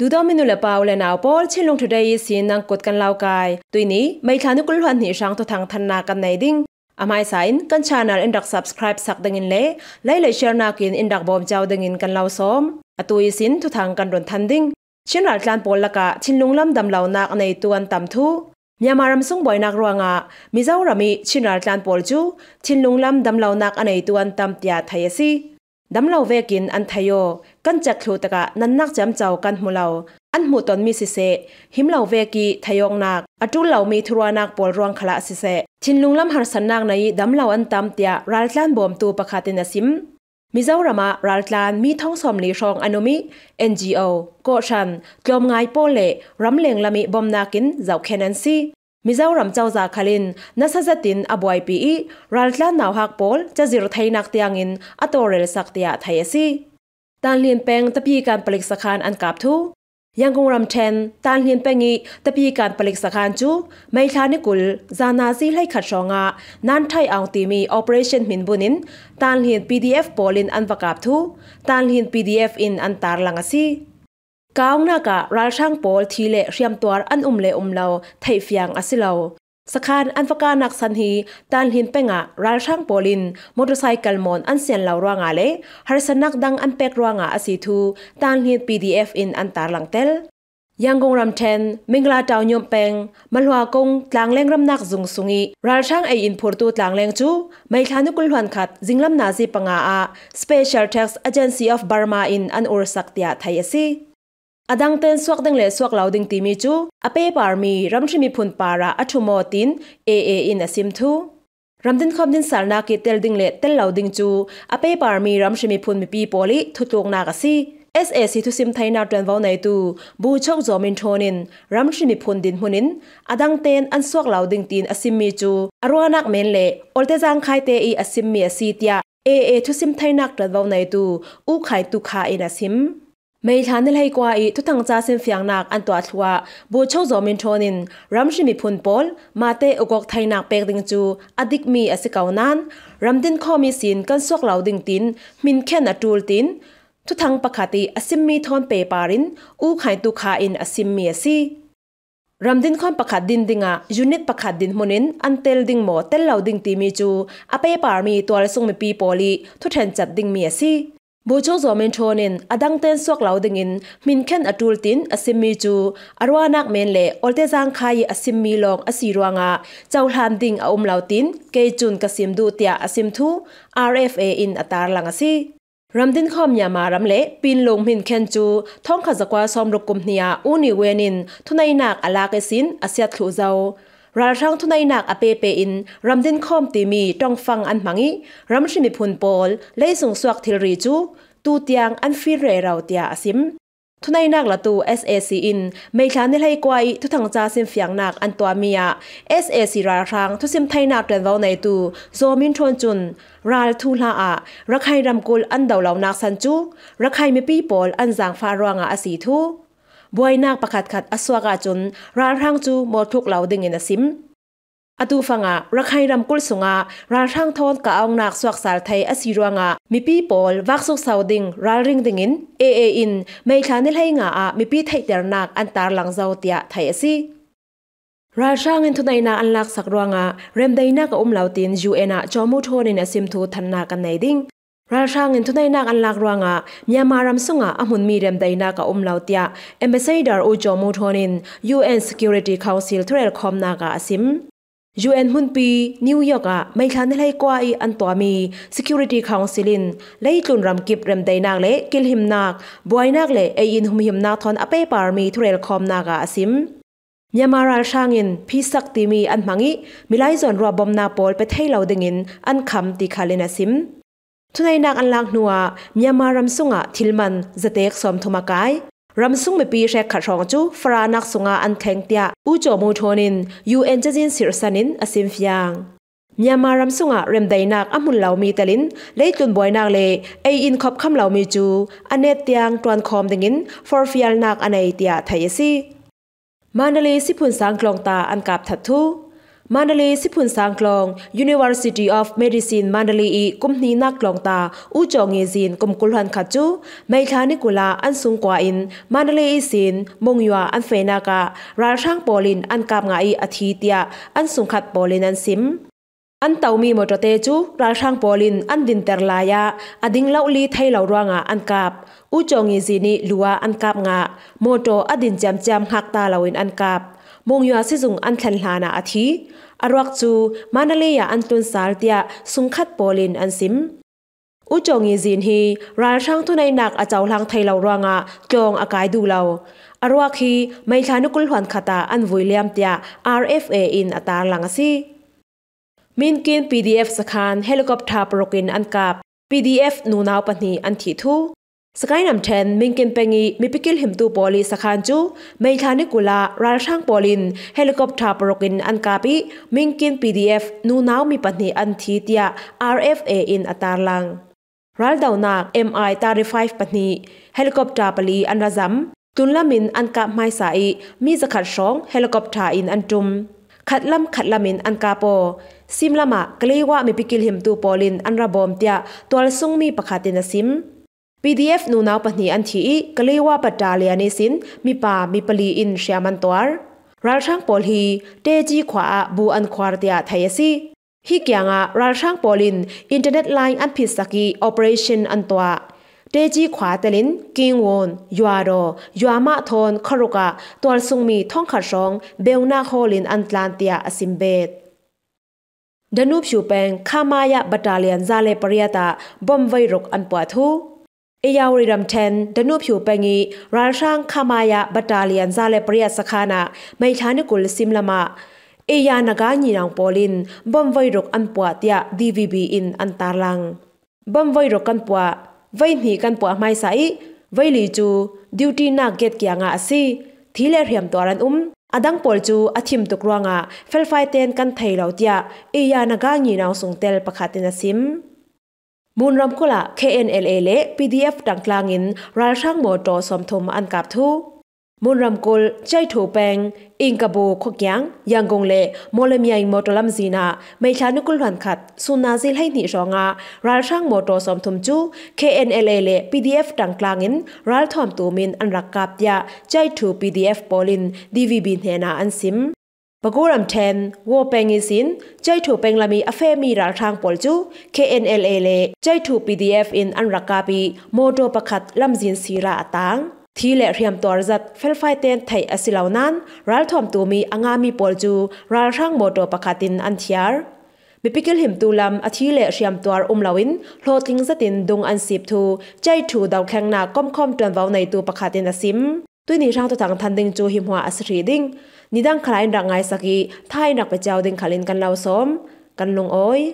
ดูดอมินุเลปาวเลนาวปอลชิลงทุเดย์สินนังกดกันลาวกายตุยนี้ไม่ทานุกุลวันหิช่างตัวทางทันนากันในดิ้งอามายสายกันชาแนลอินดัก subscribe สักดังอินเล่ไล่เลยแชร์นากินอินดักบอมเจ้าดังอินกันลาวซ้อมตุยสินตัวทางกันรนทันดิ้งชินรัลกลานปอลละกะชินลุงลำดำลาวนักในตัวอันต่ำทูมีมารำส่งบ่อยนักรัวงะมิเจ้ารามีชินรัลกลานปอลจูชินลุงลำดำลาวนักในตัวอันต่ำตียไทยสิดำลาวเวกินอันไทยกันจักขลุตะกะนันนักจำเจ้ากันหูลาวอันหูตอนมีสิเสหิมเหล่าเวกีทยองนักอจุลเหล่ามีทรัวนักปอลรวงขละสิเสชินลุงลำหัรสันนักในดำเหล่าอันตามเตียรัลกลานบอมตูประคาตินสิมมิเจ้ารามารัลกลานมีท้องสมลีชองอนุมิ NGO โกชันกลมไงโปเลรำเลงละมีบอมนากินเจ้าแคนันซีมิเจ้ารำเจ้าจากขลินนัสจัตินอบวยปีรัลกลานนาวฮักปอลจะจิรไทยนักเตียงอินอตอเรลสักเตียไทยซีตานเลียนแปงตะพีการผลิตสคานอันกับทูยังคงรำเชนตานเลียนแปงีตะพีการผลิตสคานจูไม่ทานิกุลจานาซีให้ขัดชงะนันไทยอังตีมี Operation มินบุนินตานเลียน PDF ปอลินอันประกับทูตานเลียน PDF อินอันตาร์ลังซีกาวนักะรัลช่างปอลทีเล่เรียมตัวอันเลเลาไทยฟียงอสิเลาสคานอันฟกานักสันฮีตานหินเปงะรัลช่างปอลินมอเตอร์ไซค์มอนอันเซียนเหลารวงาเลฮาร์สนักดังอันเป็กรวงาอสิทูตานหิน PDF อินอันตาร์ลังเตลยังกงรำเทนมิงลาดาวยมเปงมันหัวกงตลางเลงรำนักจุงสุงีรัลช่างไออินพูร์ตูตลางเลงจูไม่ทานุกุลหวันขัดจิงลำนาซีปังอา Special Tax Agency of Burma in อันอุรสักเตียไทยซีอดังเต้นสวกดังเลสวกเหลาดิงตีมีจูอเปปาร์มีรำชิมีพุนปาระอัชุโมตินAAอินอสิมทูรำดินคอมดินสารนากิเตลดิงเลเตลเหลาดิงจูอเปปาร์มีรำชิมีพุนมีปีโปลิทุตวงนากซีSAC ทุสิมไทยนาดวนวาวในตูบูชกจอมินโทนินรำชิมีพุนดินหุนินอดังเต้นอันสวกเหลาดิงตีนอสิมมีจูอรัวนักเมนเลอลเตจังไคเตอีอสิมมีอซีเตียAA ทุสิมไทยนักดวนวาวในตูอูไคตุคาอินอสิมไม่ทันได้ให้กว่าทุกทางจ่าเส้นเฟียงนักอันตัวทัวบูชกจอมินโทนินรำชิมีพุนปอลมาเตอุกอกไทยนักเปกดิงจูอดิกมีอสิกาวนันรำดินข้อมีสินกันสวกเหลาดิงตินมินแค่นตูลตินทุกทางปกติอสิมมีทอนเปปารินอูไข่ตุคาอินอสิมมีซีรำดินข้อปกติดินดิงะยูนิตปกติดินมุนินอันเตลดิงโมเตลเหลาดิงตีมีจูอเปปาร์มีตัวส่งมีปีโปลีทุกแทนจัดดิงมีซีบูชกจอมินโทนินอดังเต้นสวกเหลาดิงินมินเคนอตูลตินอสิมมีจูอรวานักเมนเลอลเตจังคายอสิมมีลองอสีรวงาเจ้าหานดิงอเหลาตินเกจุนกสิมดูเตียอสิมทู RFA อินอตาร์ลังซีรำดินคอมยามารำเละปีนลงมินเคนจูท่องขจักว่าซอมรุกุมเนียอูนิเวนินทุนัยนักอลาเกสินอาเซียทลูเจ้ารัลช่างทุนัยนักอเปเปอินรำดินคอมตีมีต้องฟังอันมังีรำชิมิพุนปอลเลยส่งสวกทิลรีจูตูเตียงอันฟิเรเราเตียอาซิมทุนัยนักละตู SAC อินไม่ทันได้ให้กว่าทุกทางจ่าเส้นเฟียงนักอันตัวเมีย SAC รัลช่างทุสิมไทยนักเดินวาวในตูโซมินทวนจุนรัลทูลาอารักให้รำกุลอันเดาเหล่านักสันจูรักให้มีปีปอลอันจางฟารวงอาอสีทูบวยนักประคัดขัดอสวกาจุนรัลช่างจูหมดทุกเหล่าดึงอินซิมอตูฟังะรักให้รำกุลสงะรัลช่างทอนกะเอานักสวกสารไทยอสีรวงะมีปีปอลวักสุกสาวดิงรัลริงดิงินAA อินไม่ทันได้ให้งะมีปีไทยเดรนักอันตาร์ลังเจ้าเตียไทยซีราชาเงินทุนในนาอันลักสักรวงะเริ่มได้นักเหลาตินยูเอนะจอมูโทนินสิมทูทันนากันในดิ้งราชาเงินทุนในนักอันลักรวงะมีมารำสงะอมุนมีเริ่มได้นักเหลาเตียเอมเบซัยดาร์อูจอมูโทนิน UN Security Council ทุเรลคอมนากาสิม UN หุ่นปีนิวยอร์กไม่ทันได้ให้กว่าอันตัวมี Security Council เลยตุนรำกิบเริ่มได้นักเละกิลหิมนักบวยนักเละไออินหุมหิมนักทอนอเปปาร์มีทุเรลคอมนากาสิมยามารัลช่างอินพิสักตีมีอันมังีมิไลซอนรัวบอมนาปอลไปเทเหลาดึงอินอันคำติคาเลนัสิมทุนัยนักอันลักนัวยามารำสุงะทิลมันจะเตกสมทุมากายรำสุงไม่ปีเช็คขัดรองจูฟรานักสุงะอันแข็งเตียอูโจมูโทนิน UN จะจินสิรสันินอสิมฟยางยามารำสุงะเริ่มได้นักอมุลเหลามีตะลินเลยตุนบอยนักเลไออินขบคำเหลามีจูอันเนตยังตวนคอมดึงอินฟอร์ฟิลนักอันไอเตียไทยซีมานาลีสิพุนสังกลองตาอันกับทัดทู Mandalay Sipun Sangklong University of Medicine Mandalay I kumni nak klong ta u chongi zin kumkulhan khachu meithani kula an sungkwa in Mandalay sin mongywa an feina ka ralthang polin an kap nga I athi tia an sungkhat polin an sim an tawmi motote chu ralthang polin an din terlaya ading lauli thailo rawanga an kap u chongi zini luwa an kap nga moto adin cham hakta lawin an kap mongywa sizung an thlanhlana athi arwak chu Mandalay an tun saltia sungkhat polin an sim u chongi zin hi ralthang thunai nak achawlang thailo rawanga tlong akai du law arwak hi meithanukul hwan khata an voiliam tia RFA in atar langasi minkin PDF sakhan helicopter prokin an kap PDF nunaw pani an thi thu Sakainam ten minkin pengi mipikil himtu poli sakhan chu meithani kula ralthang polin helicopter prokin an kapi minkin PDF nunaw mi pani an thi tia RFA in atarlang raldaunak MI 35 pani helicopter pali an razam tunlamin an kap mai sai mi zakhat song helicopter in antum khatlamin an kapo simlama kleiwa mipikil himtu polin an rabom tia tol sungmi pakhatin asim PDF nunaw pani an thi kalewa battalion sin mipa mipali in syaman twar ralthang pol hi teji khwa bu an khwar tia thayasi hi kyanga ralthang polin internet line an phisaki operation an twa teji khwa telin kingwon yuaro yuama thon kharuka tol sungmi thongkha song beuna holin an tlantia asimbet Danub Shupeng Khamaya battalion zale pariata bomvai rok an pwathu Eyawriram 10 Danub Pengi Ralthang Khamaya Battalion Zale Priya Sakhana Meithanikul Simlama Eya Naga Nyirang Polin Bomvairok Anpua Tia DVB in Antarlang Bomvairok Kanpua Vainhi Kanpua Mai Sai Vaili Chu Duty Na Get Kyanga Asi Thile Riam Toran Adang Pol Chu Athim Tukruanga Felfaiten Kan Thailau Tia Eya Naga Nyirang Sungtel Pakhatina Sim Munram kula KNLA le PDF tangklangin ralthang moto somthum an kap thu Munram kul chai tho peng ingkabu khokyang yanggong le molemiai motolam zina meithanukul han khat sunazil hai ni ronga ralthang moto somthum chu KNLA le PDF tangklangin ralthom tumin an rakap tia chai tho PDF polin DVB hena an sim Paguram 10 wo pengisin chai thu penglami afemi ralthang polchu KNLA le chai thu PDF in anrakapi moto pakhat lamjin sira atang thile riam torzat felfaiten thai asilaunan ralthom tumi angami polchu ralthang moto pakhatin anthiar mipikil himtulam athile riam tor umlawin hloting zatin dung an sip thu chai thu daw khangna komkhom tonwaw nei tu pakhatin asim tuini rang to thang thanding chu himwa asri ding Nidang khalai rangai saki thai nak pe chaw ding khalin kan lau som kan lung oi